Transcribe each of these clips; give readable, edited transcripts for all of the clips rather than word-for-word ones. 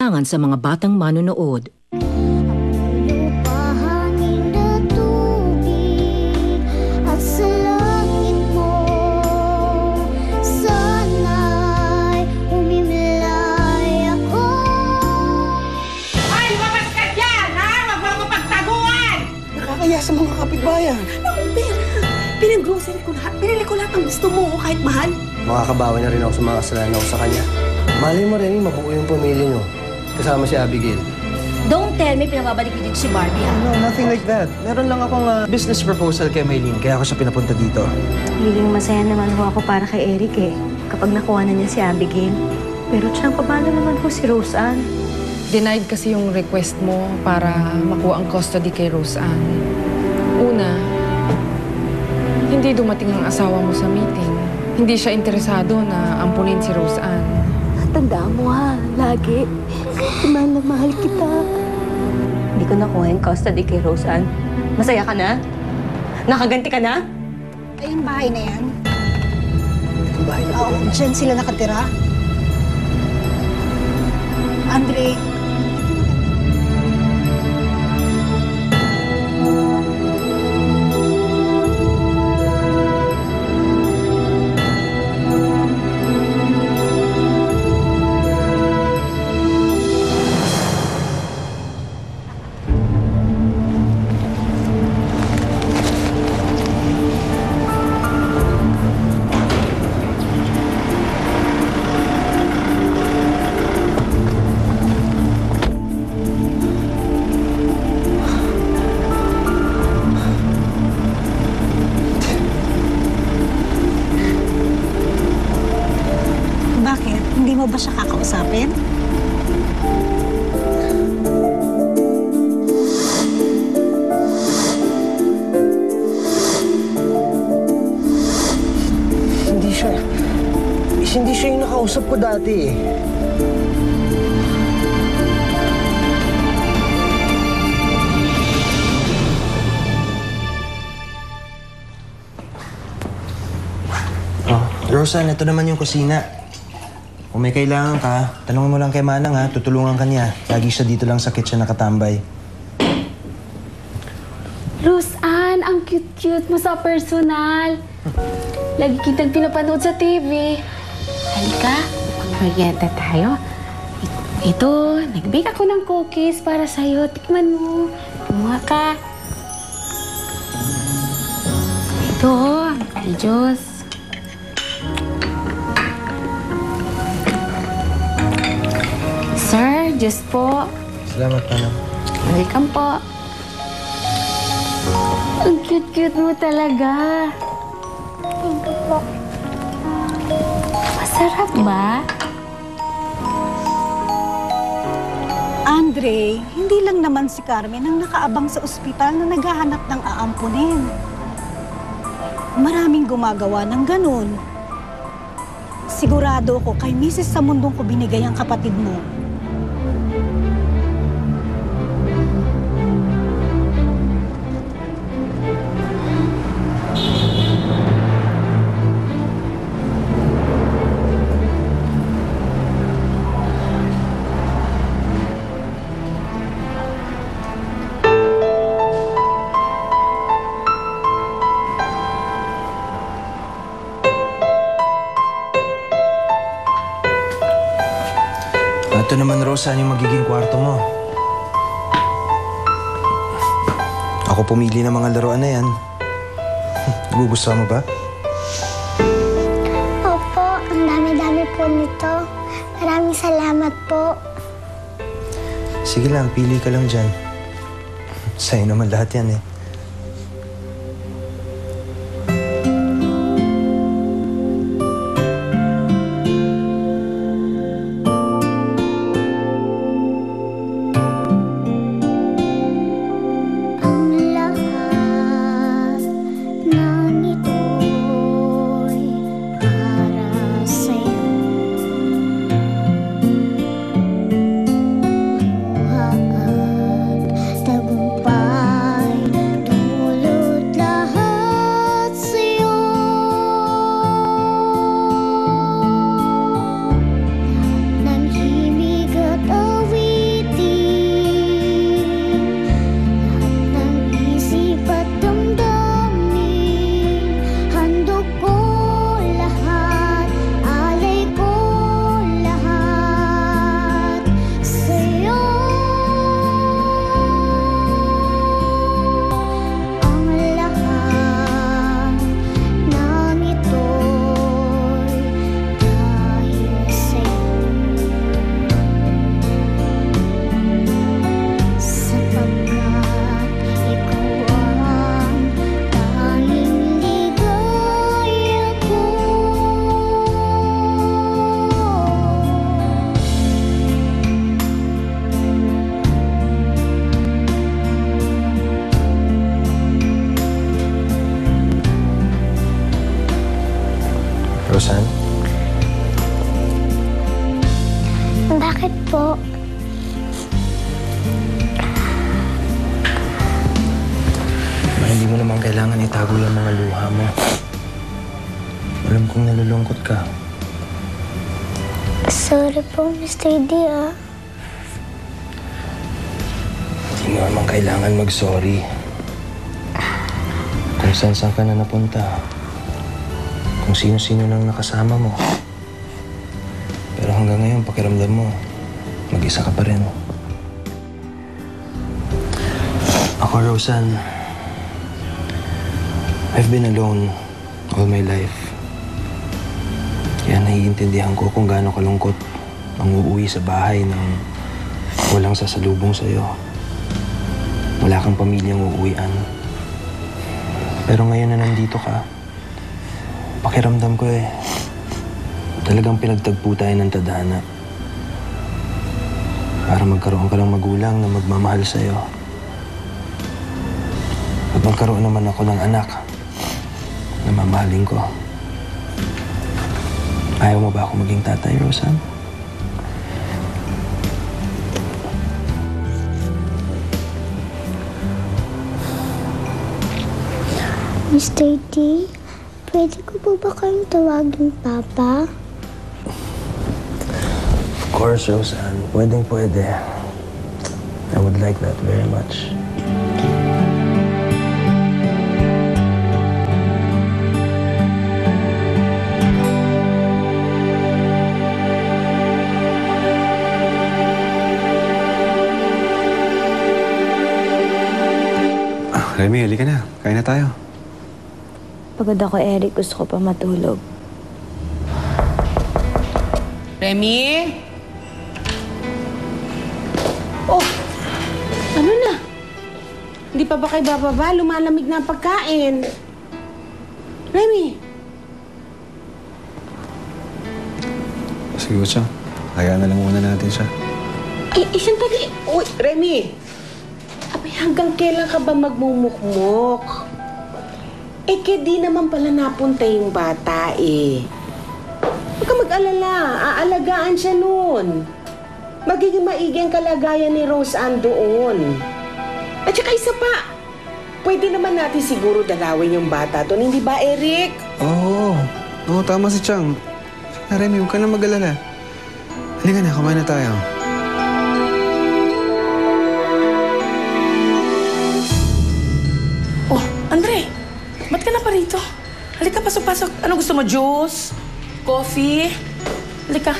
kabataan sa mga batang manonood. Kaya sa mga kapitbayan. Naku, pera. Pinag-grocery ko lahat. Pinili ko lahat ang gusto mo, kahit mahal. Makakabawi na rin ako sa mga kasalanan ko sa kanya. Malay mo rin, mabuo yung pamilya nyo. Kasama si Abigail. Don't tell me pinababalik ko dito si Barbie, ha? No, nothing like that. Meron lang akong business proposal kay Maylene, kaya ako siya pinapunta dito. Magiging masaya naman ho ako para kay Eric eh, kapag nakuha na niya si Abigail. Pero tiyang paano naman ho si Roseanne? Denied kasi yung request mo para makuha ang custody kay Roseanne. Una, hindi dumating ang asawa mo sa meeting. Hindi siya interesado na ampunin si Roseanne. Tandaan mo ha, lagi. Mahal na mahal kita. Hindi ko nakuha yung custody kay Roseanne. Masaya ka na? Nakaganti ka na? Ay, yung bahay na yan. Ang bahay na Oo, dyan sila nakatira. Andre, bakit? Hindi mo ba siya kakausapin? Hindi siya yung nakausap ko dati eh. Oh, Roseanne, ito naman yung kusina. Kung may kailangan ka, tanongin mo lang kay Manang ha, tutulungan ka niya. Lagi siya dito lang sa kitchen nakatambay. Roseanne, ang cute-cute mo sa personal. Lagi kitang pinapanood sa TV. Halika, mag-merienda tayo. Ito, nag-bake ako ng cookies para sa'yo. Tikman mo. Kumuha ka. Ito, may Diyos. Sir, Diyos po. Salamat, Manang. Welcome po. Ang cute-cute mo talaga. Thank you po. Masarap ba? Andre, hindi lang naman si Carmen ang nakaabang sa ospital na naghahanap ng aampunin. Maraming gumagawa ng ganun. Sigurado ko kay Mrs. sa mundong ko binigay ang kapatid mo. Ito naman, Roseanne, yung magiging kwarto mo. Ako pumili ng mga laruan na yan. Nagugustuhan mo ba? Opo, ang dami-dami po nito. Maraming salamat po. Sige lang, pili ka lang dyan. Sa'yo naman lahat yan eh. po. Hindi mo naman kailangan itago yung mga luha mo. Alam kong nalulungkot ka. Sorry po, Mr. D, ah. Hindi mo naman kailangan mag-sorry. Kung saan ka na napunta. Kung sino-sino nang nakasama mo. Pero hanggang ngayon, pakiramdam mo, mag-isa ka pa rin. Ako, Roseanne, I've been alone all my life. Kaya naiintindihan ko kung gaano kalungkot ang uuwi sa bahay nang walang sasalubong sa'yo. Wala kang pamilyang uuwian. Pero ngayon na nandito ka, pakiramdam ko talagang pinagtagpo tayo ng tadhana. Para magkaroon ka ng magulang na magmamahal sa'yo. At magkaroon naman ako ng anak na mamahalin ko. Ayaw mo ba ako maging tatay, Roseanne? Mr. D, pwede ko po ba kayong tawagin Papa? Of course, Roseanne. Pwedeng-pwede. I would like that very much. Remy, halika na. Kain na tayo. Pagod ako, Eric. Gusto ko pa matulog. Remy? Oh, ano na? Hindi pa ba kayo bababa? Lumalamig na ang pagkain. Remy? Sige, Utsa. Hayaan na lang muna natin siya. Ay, sandali. Uy, Remy. Abay, hanggang kailan ka ba magmumukmok? Di naman pala napunta yung bata Huwag ka mag-alala. Aalagaan siya noon. Magiging maigi ang kalagayan ni Roseanne doon. At saka isa pa, pwede naman natin siguro dalawin yung bata doon. Hindi ba, Eric? Oo, tama si Chang. Sige na, Remy, huwag ka na mag-alala. Halika na, kumain na tayo. Oh, Andre! Ba't ka na pa rito? Halika, pasok-pasok. Anong gusto mo? Juice? Coffee? Halika.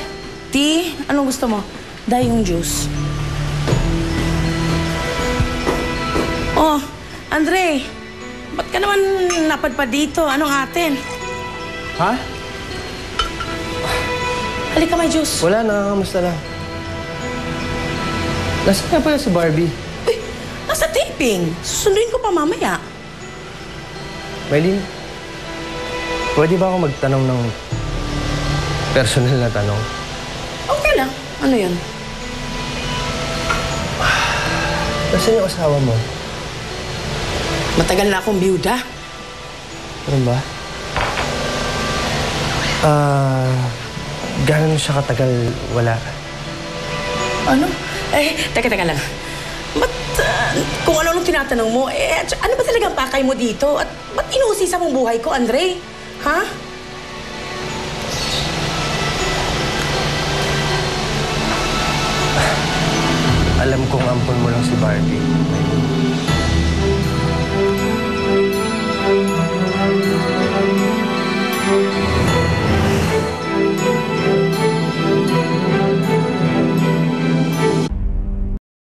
Tea? Anong gusto mo? Dahil yung juice. Oh, Andre! Ba't ka naman napadpad dito? Anong atin? Ha? Halika, may juice. Wala na, kamusta lang. Nasaan nga pala si Barbie? Uy, nasa taping. Susunduin ko pa mamaya. Maylin, pwede ba ako magtanong ng personal na tanong? Okay lang. Ano yun? Nasaan yung asawa mo? Matagal na akong biyuda. Ano ba? Gano'n siya katagal wala? Ano? Teka lang. Ba't, kung ano-anong tinatanong mo, ano ba talagang pakay mo dito? At ba't inuusisa mong buhay ko, Andre? Ha? Alam kong ampon mo lang si Barbie.